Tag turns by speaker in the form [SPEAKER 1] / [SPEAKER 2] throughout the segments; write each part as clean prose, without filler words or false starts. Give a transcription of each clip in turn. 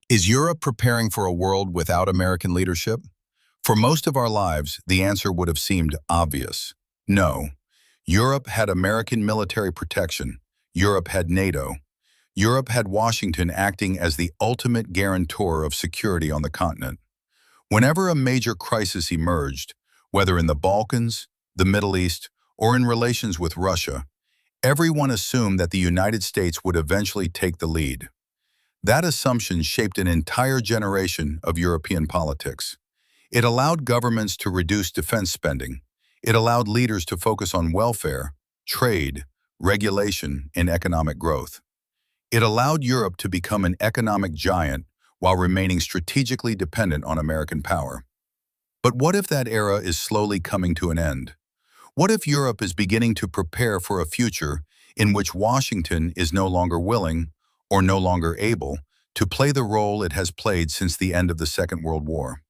[SPEAKER 1] Is Europe preparing for a world without American leadership? For most of our lives, the answer would have seemed obvious. No. Europe had American military protection. Europe had NATO. Europe had Washington acting as the ultimate guarantor of security on the continent. Whenever a major crisis emerged, whether in the Balkans, the Middle East, or in relations with Russia, everyone assumed that the United States would eventually take the lead. That assumption shaped an entire generation of European politics. It allowed governments to reduce defense spending. It allowed leaders to focus on welfare, trade, regulation, and economic growth. It allowed Europe to become an economic giant while remaining strategically dependent on American power. But what if that era is slowly coming to an end? What if Europe is beginning to prepare for a future in which Washington is no longer willing, or no longer able, to play the role it has played since the end of the Second World War?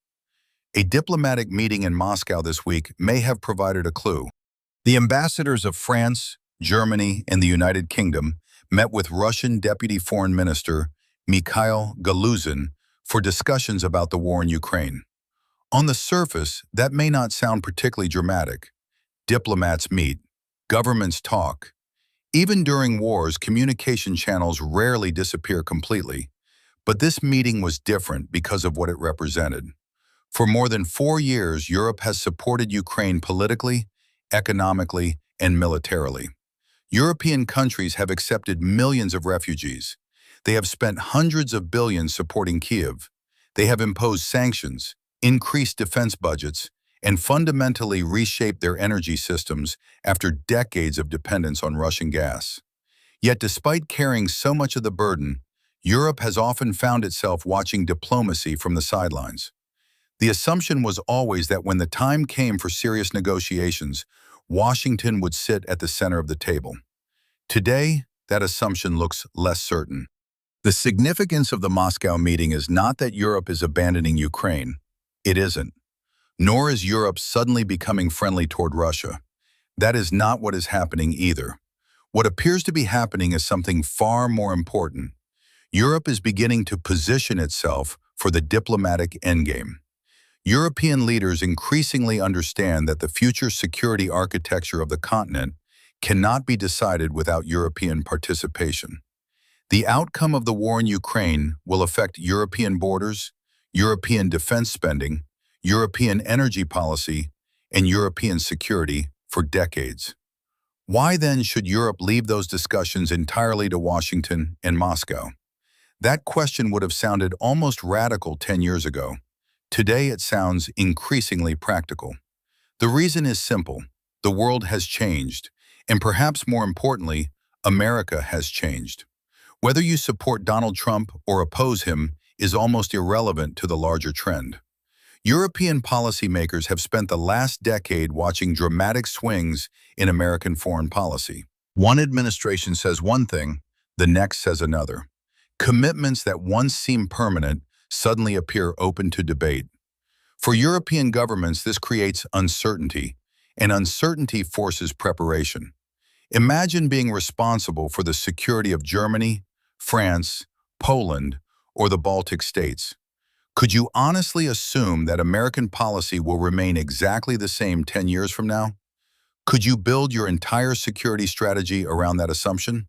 [SPEAKER 1] A diplomatic meeting in Moscow this week may have provided a clue. The ambassadors of France, Germany, and the United Kingdom met with Russian Deputy Foreign Minister Mikhail Galuzin for discussions about the war in Ukraine. On the surface, that may not sound particularly dramatic. Diplomats meet, governments talk. Even during wars, communication channels rarely disappear completely. But this meeting was different because of what it represented. For more than 4 years, Europe has supported Ukraine politically, economically, and militarily. European countries have accepted millions of refugees. They have spent hundreds of billions supporting Kyiv. They have imposed sanctions, increased defense budgets, and fundamentally reshaped their energy systems after decades of dependence on Russian gas. Yet despite carrying so much of the burden, Europe has often found itself watching diplomacy from the sidelines. The assumption was always that when the time came for serious negotiations, Washington would sit at the center of the table. Today, that assumption looks less certain. The significance of the Moscow meeting is not that Europe is abandoning Ukraine. It isn't. Nor is Europe suddenly becoming friendly toward Russia. That is not what is happening either. What appears to be happening is something far more important. Europe is beginning to position itself for the diplomatic endgame. European leaders increasingly understand that the future security architecture of the continent cannot be decided without European participation. The outcome of the war in Ukraine will affect European borders, European defense spending, European energy policy, and European security for decades. Why then should Europe leave those discussions entirely to Washington and Moscow? That question would have sounded almost radical 10 years ago. Today it sounds increasingly practical. The reason is simple. The world has changed, and perhaps more importantly, America has changed. Whether you support Donald Trump or oppose him is almost irrelevant to the larger trend. European policymakers have spent the last decade watching dramatic swings in American foreign policy. One administration says one thing, the next says another. Commitments that once seemed permanent suddenly appear open to debate. For European governments, this creates uncertainty, and uncertainty forces preparation. Imagine being responsible for the security of Germany, France, Poland, or the Baltic states. Could you honestly assume that American policy will remain exactly the same 10 years from now? Could you build your entire security strategy around that assumption?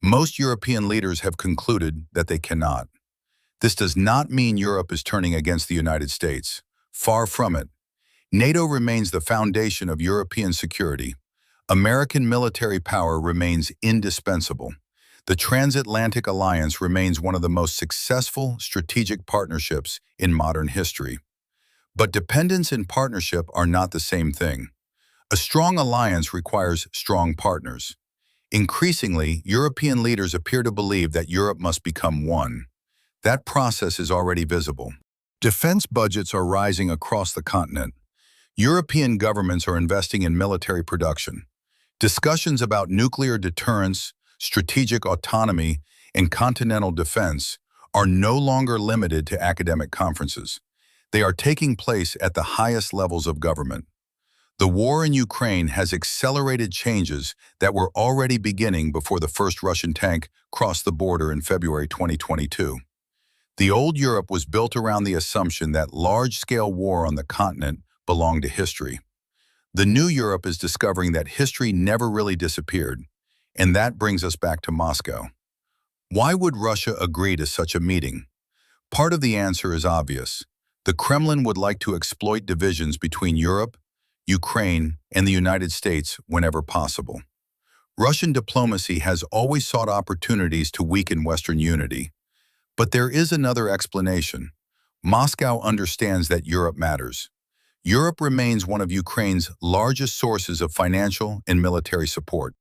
[SPEAKER 1] Most European leaders have concluded that they cannot. This does not mean Europe is turning against the United States. Far from it. NATO remains the foundation of European security. American military power remains indispensable. The Transatlantic alliance remains one of the most successful strategic partnerships in modern history. But dependence and partnership are not the same thing. A strong alliance requires strong partners. Increasingly, European leaders appear to believe that Europe must become one. That process is already visible. Defense budgets are rising across the continent. European governments are investing in military production. Discussions about nuclear deterrence, strategic autonomy, and continental defense are no longer limited to academic conferences. They are taking place at the highest levels of government. The war in Ukraine has accelerated changes that were already beginning before the first Russian tank crossed the border in February 2022. The old Europe was built around the assumption that large-scale war on the continent belonged to history. The new Europe is discovering that history never really disappeared, and that brings us back to Moscow. Why would Russia agree to such a meeting? Part of the answer is obvious. The Kremlin would like to exploit divisions between Europe, Ukraine, and the United States whenever possible. Russian diplomacy has always sought opportunities to weaken Western unity. But there is another explanation. Moscow understands that Europe matters. Europe remains one of Ukraine's largest sources of financial and military support.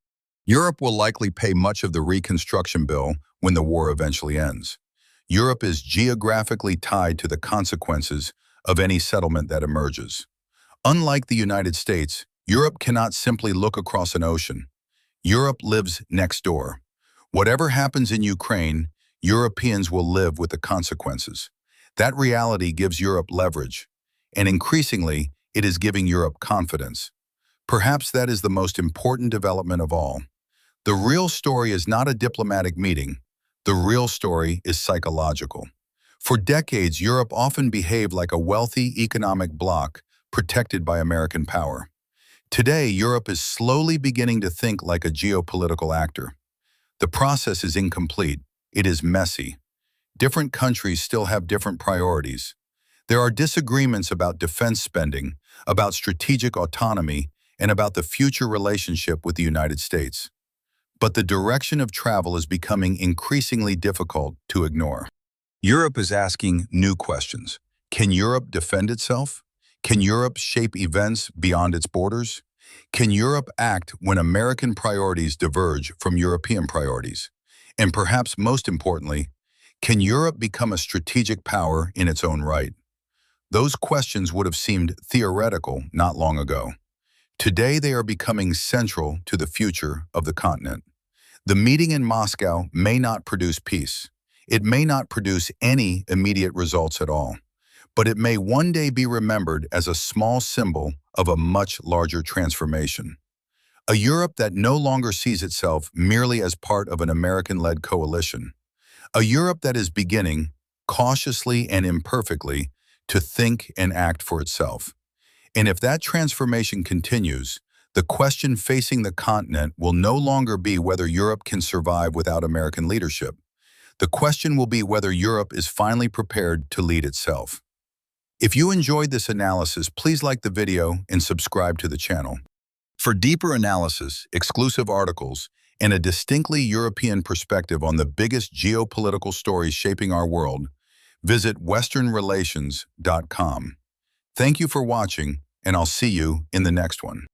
[SPEAKER 1] Europe will likely pay much of the reconstruction bill when the war eventually ends. Europe is geographically tied to the consequences of any settlement that emerges. Unlike the United States, Europe cannot simply look across an ocean. Europe lives next door. Whatever happens in Ukraine, Europeans will live with the consequences. That reality gives Europe leverage, and increasingly, it is giving Europe confidence. Perhaps that is the most important development of all. The real story is not a diplomatic meeting. The real story is psychological. For decades, Europe often behaved like a wealthy economic bloc protected by American power. Today, Europe is slowly beginning to think like a geopolitical actor. The process is incomplete. It is messy. Different countries still have different priorities. There are disagreements about defense spending, about strategic autonomy, and about the future relationship with the United States. But the direction of travel is becoming increasingly difficult to ignore. Europe is asking new questions. Can Europe defend itself? Can Europe shape events beyond its borders? Can Europe act when American priorities diverge from European priorities? And perhaps most importantly, can Europe become a strategic power in its own right? Those questions would have seemed theoretical not long ago. Today they are becoming central to the future of the continent. The meeting in Moscow may not produce peace. It may not produce any immediate results at all. But it may one day be remembered as a small symbol of a much larger transformation. A Europe that no longer sees itself merely as part of an American-led coalition. A Europe that is beginning, cautiously and imperfectly, to think and act for itself. And if that transformation continues, the question facing the continent will no longer be whether Europe can survive without American leadership. The question will be whether Europe is finally prepared to lead itself. If you enjoyed this analysis, please like the video and subscribe to the channel. For deeper analysis, exclusive articles, and a distinctly European perspective on the biggest geopolitical stories shaping our world, visit westernrelations.com. Thank you for watching, and I'll see you in the next one.